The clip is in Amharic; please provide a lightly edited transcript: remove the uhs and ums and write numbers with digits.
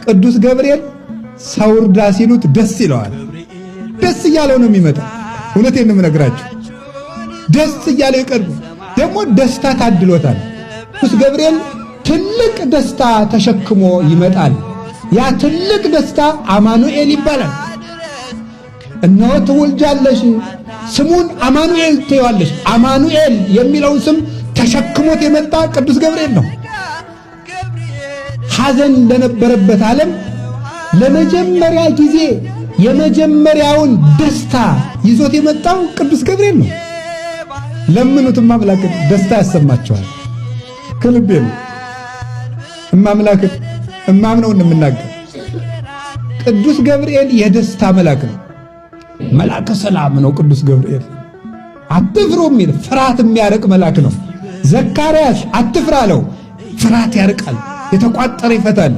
ቅዱስ ገብርኤል ሰው እርዳ ሲሉት ደስ ይለዋል። ደስ እያለው ነው የሚመጣው። እውነቴን ነው የምነግራችሁ። ደስ እያለው ይቀርብ። ደግሞ ደስታ ታድሎታል። ቅዱስ ገብርኤል ትልቅ ደስታ ተሸክሞ ይመጣል። ያ ትልቅ ደስታ አማኑኤል ይባላል። እነሆ ትወልጃለሽ፣ ስሙን አማኑኤል ትይዋለሽ። አማኑኤል የሚለውን ስም ተሸክሞት የመጣ ቅዱስ ገብርኤል ነው። ሐዘን ለነበረበት ዓለም ለመጀመሪያ ጊዜ የመጀመሪያውን ደስታ ይዞት የመጣው ቅዱስ ገብርኤል ነው። ለምኑትም አምላክ ደስታ ያሰማቸዋል። ከልቤ ነው እማምላክ እማምነው እንደምናገር። ቅዱስ ገብርኤል የደስታ መልአክ ነው። መልአከ ሰላም ነው ቅዱስ ገብርኤል። አትፍሩ የሚል ፍርሃት የሚያርቅ መልአክ ነው። ዘካርያስ አትፍራ አለው። ፍርሃት ያርቃል፣ የተቋጠረ ይፈታል።